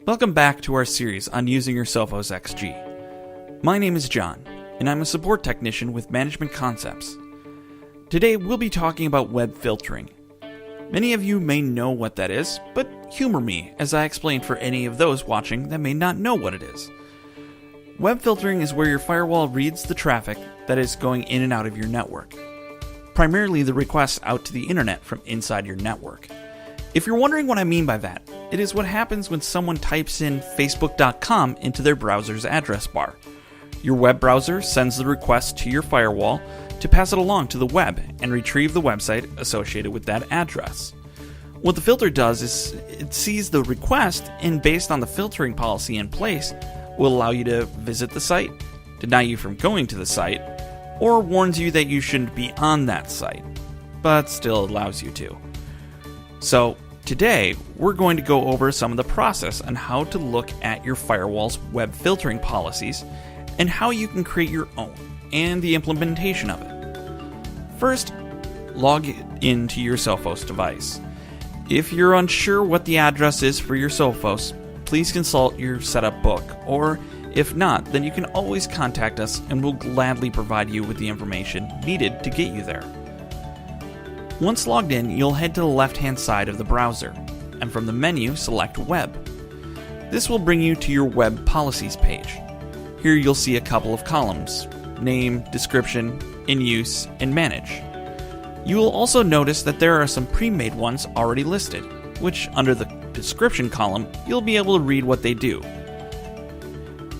Welcome back to our series on using your Sophos XG. My name is John, and I'm a support technician with Management Concepts. Today we'll be talking about web filtering. Many of you may know what that is, but humor me as I explain for any of those watching that may not know what it is. Web filtering is where your firewall reads the traffic that is going in and out of your network, primarily the requests out to the internet from inside your network. If you're wondering what I mean by that, it is what happens when someone types in facebook.com into their browser's address bar. Your web browser sends the request to your firewall to pass it along to the web and retrieve the website associated with that address. What the filter does is it sees the request and based on the filtering policy in place will allow you to visit the site, deny you from going to the site, or warns you that you shouldn't be on that site, but still allows you to. So today, we're going to go over some of the process on how to look at your firewall's web filtering policies and how you can create your own and the implementation of it. First, log into your Sophos device. If you're unsure what the address is for your Sophos, please consult your setup book, or if not, then you can always contact us and we'll gladly provide you with the information needed to get you there. Once logged in, you'll head to the left-hand side of the browser, and from the menu, select Web. This will bring you to your Web Policies page. Here you'll see a couple of columns: Name, Description, In Use, and Manage. You will also notice that there are some pre-made ones already listed, which under the Description column, you'll be able to read what they do.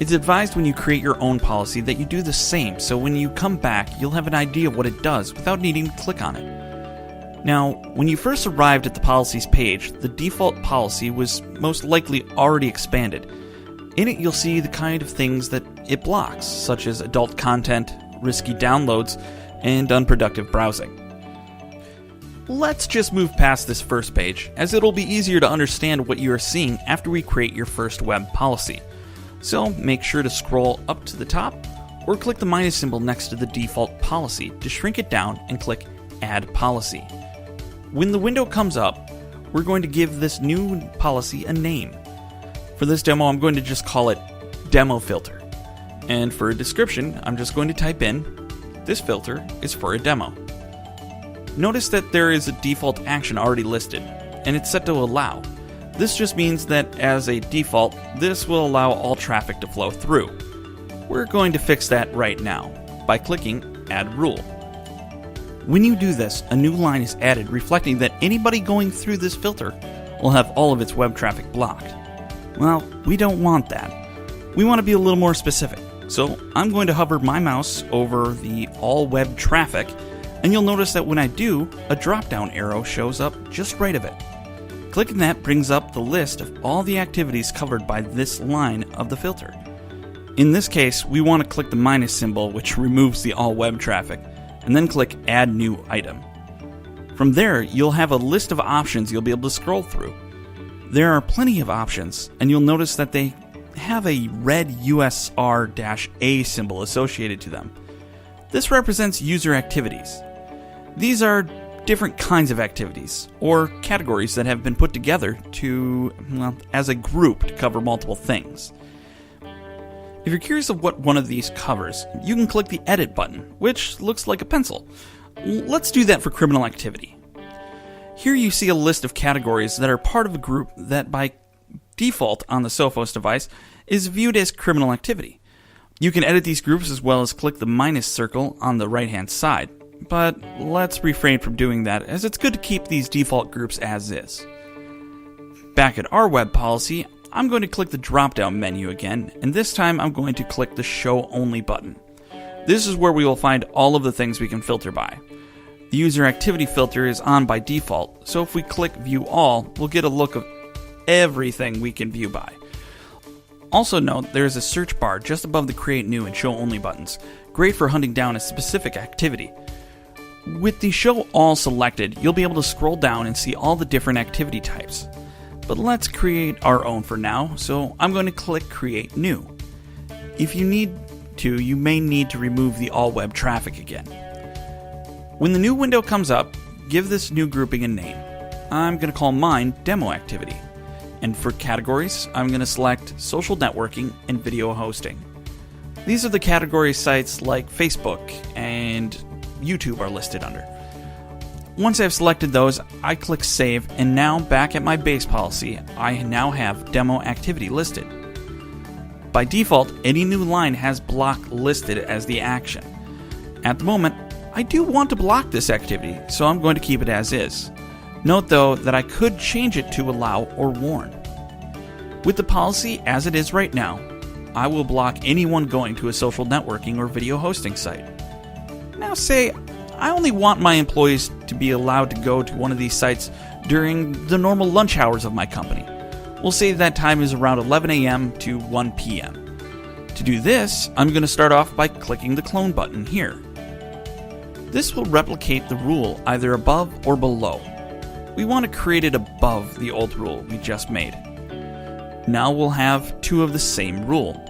It's advised when you create your own policy that you do the same, so when you come back, you'll have an idea of what it does without needing to click on it. Now, when you first arrived at the policies page, the default policy was most likely already expanded. In it, you'll see the kind of things that it blocks, such as adult content, risky downloads, and unproductive browsing. Let's just move past this first page, as it'll be easier to understand what you are seeing after we create your first web policy. So make sure to scroll up to the top, or click the minus symbol next to the default policy to shrink it down and click Add Policy. When the window comes up, we're going to give this new policy a name. For this demo, I'm going to just call it Demo Filter. And for a description, I'm just going to type in, this filter is for a demo. Notice that there is a default action already listed, and it's set to allow. This just means that as a default, this will allow all traffic to flow through. We're going to fix that right now by clicking Add Rule. When you do this, a new line is added reflecting that anybody going through this filter will have all of its web traffic blocked. Well, we don't want that. We want to be a little more specific. So I'm going to hover my mouse over the all web traffic, and you'll notice that when I do, a drop-down arrow shows up just right of it. Clicking that brings up the list of all the activities covered by this line of the filter. In this case, we want to click the minus symbol, which removes the all web traffic, and then click Add New Item. From there, you'll have a list of options you'll be able to scroll through. There are plenty of options, and you'll notice that they have a red USR-A symbol associated to them. This represents user activities. These are different kinds of activities, or categories that have been put together as a group to cover multiple things. If you're curious of what one of these covers, you can click the Edit button, which looks like a pencil. Let's do that for criminal activity. Here you see a list of categories that are part of a group that by default on the Sophos device is viewed as criminal activity. You can edit these groups as well as click the minus circle on the right-hand side, but let's refrain from doing that as it's good to keep these default groups as is. Back at our web policy, I'm going to click the drop-down menu again, and this time I'm going to click the Show Only button. This is where we will find all of the things we can filter by. The user activity filter is on by default, so if we click View All, we'll get a look of everything we can view by. Also note there is a search bar just above the Create New and Show Only buttons, great for hunting down a specific activity. With the Show All selected, you'll be able to scroll down and see all the different activity types. But let's create our own for now, so I'm going to click Create New. If you need to, you may need to remove the all web traffic again. When the new window comes up, give this new grouping a name. I'm going to call mine Demo Activity. And for categories, I'm going to select social networking and video hosting. These are the category sites like Facebook and YouTube are listed under. Once I've selected those, I click Save, and now back at my base policy, I now have demo activity listed. By default, any new line has block listed as the action. At the moment, I do want to block this activity, so I'm going to keep it as is. Note though that I could change it to allow or warn. With the policy as it is right now, I will block anyone going to a social networking or video hosting site. Now say I only want my employees to be allowed to go to one of these sites during the normal lunch hours of my company. We'll say that time is around 11 a.m. to 1 p.m. To do this, I'm going to start off by clicking the clone button here. This will replicate the rule either above or below. We want to create it above the old rule we just made. Now we'll have two of the same rule.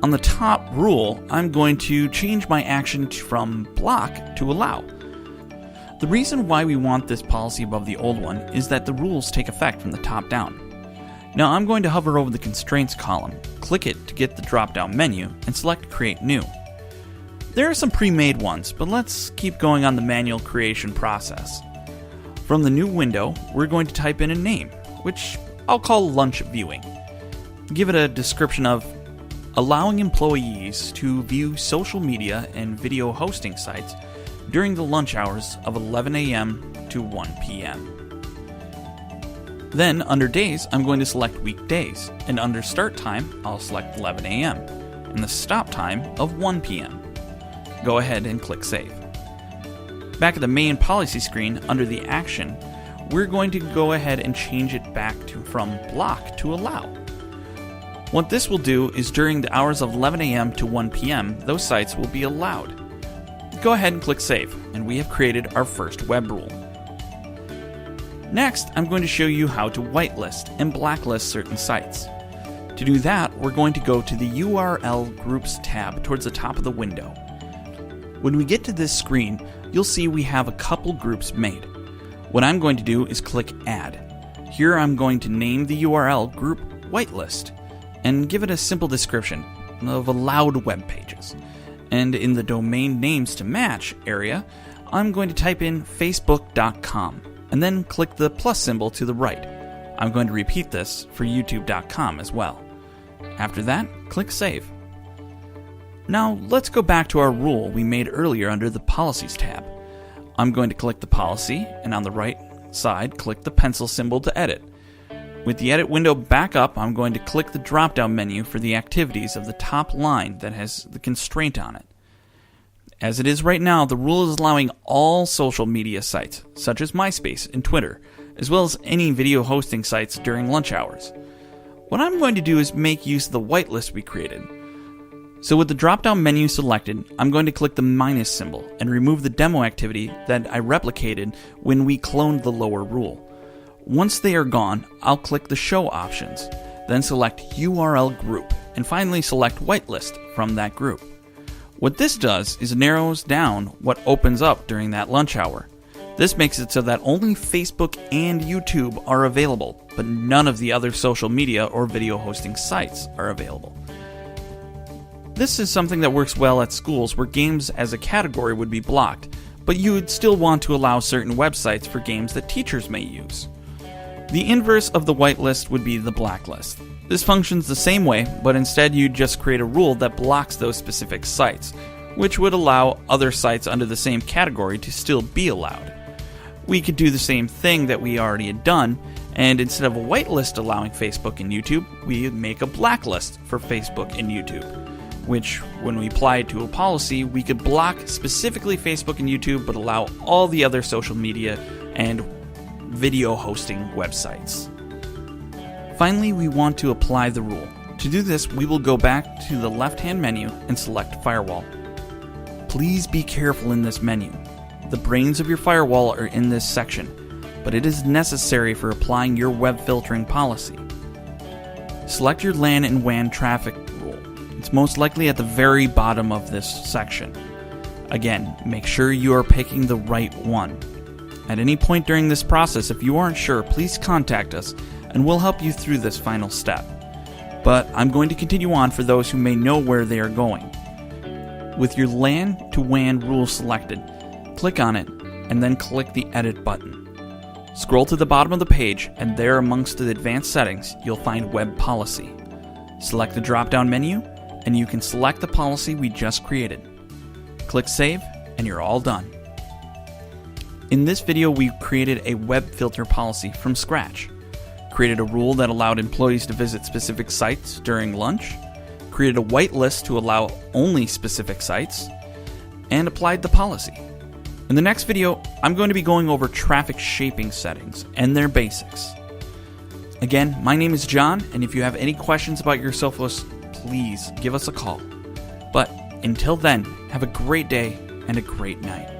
On the top rule, I'm going to change my action from block to allow. The reason why we want this policy above the old one is that the rules take effect from the top down. Now I'm going to hover over the constraints column, click it to get the drop-down menu, and select Create New. There are some pre-made ones, but let's keep going on the manual creation process. From the new window, we're going to type in a name, which I'll call Lunch Viewing. Give it a description of allowing employees to view social media and video hosting sites during the lunch hours of 11 a.m. to 1 p.m. Then, under days, I'm going to select weekdays, and under start time, I'll select 11 a.m. and the stop time of 1 p.m. Go ahead and click Save. Back at the main policy screen, under the action, we're going to go ahead and change it back from block to allow. What this will do is during the hours of 11 a.m. to 1 p.m., those sites will be allowed. Go ahead and click Save, and we have created our first web rule. Next, I'm going to show you how to whitelist and blacklist certain sites. To do that, we're going to go to the URL Groups tab towards the top of the window. When we get to this screen, you'll see we have a couple groups made. What I'm going to do is click Add. Here I'm going to name the URL group Whitelist and give it a simple description of allowed web pages. And in the domain names to match area, I'm going to type in facebook.com and then click the plus symbol to the right. I'm going to repeat this for youtube.com as well. After that, click Save. Now let's go back to our rule we made earlier under the Policies tab. I'm going to click the policy, and on the right side, click the pencil symbol to edit. With the edit window back up, I'm going to click the drop-down menu for the activities of the top line that has the constraint on it. As it is right now, the rule is allowing all social media sites, such as MySpace and Twitter, as well as any video hosting sites during lunch hours. What I'm going to do is make use of the whitelist we created. So with the drop-down menu selected, I'm going to click the minus symbol and remove the demo activity that I replicated when we cloned the lower rule. Once they are gone, I'll click the Show options, then select URL Group, and finally select Whitelist from that group. What this does is narrows down what opens up during that lunch hour. This makes it so that only Facebook and YouTube are available, but none of the other social media or video hosting sites are available. This is something that works well at schools where games as a category would be blocked, but you would still want to allow certain websites for games that teachers may use. The inverse of the whitelist would be the blacklist. This functions the same way, but instead you'd just create a rule that blocks those specific sites, which would allow other sites under the same category to still be allowed. We could do the same thing that we already had done, and instead of a whitelist allowing Facebook and YouTube, we would make a blacklist for Facebook and YouTube, which, when we apply it to a policy, we could block specifically Facebook and YouTube, but allow all the other social media and video hosting websites. Finally, we want to apply the rule. To do this, we will go back to the left-hand menu and select Firewall. Please be careful in this menu. The brains of your firewall are in this section, but it is necessary for applying your web filtering policy. Select your LAN and WAN traffic rule. It's most likely at the very bottom of this section. Again, make sure you are picking the right one. At any point during this process, if you aren't sure, please contact us and we'll help you through this final step. But I'm going to continue on for those who may know where they are going. With your LAN to WAN rule selected, click on it and then click the Edit button. Scroll to the bottom of the page, and there amongst the advanced settings, you'll find Web Policy. Select the drop-down menu, and you can select the policy we just created. Click Save, and you're all done. In this video, we created a web filter policy from scratch, created a rule that allowed employees to visit specific sites during lunch, created a whitelist to allow only specific sites, and applied the policy. In the next video, I'm going to be going over traffic shaping settings and their basics. Again, my name is John, and if you have any questions about your Sophos, please give us a call. But until then, have a great day and a great night.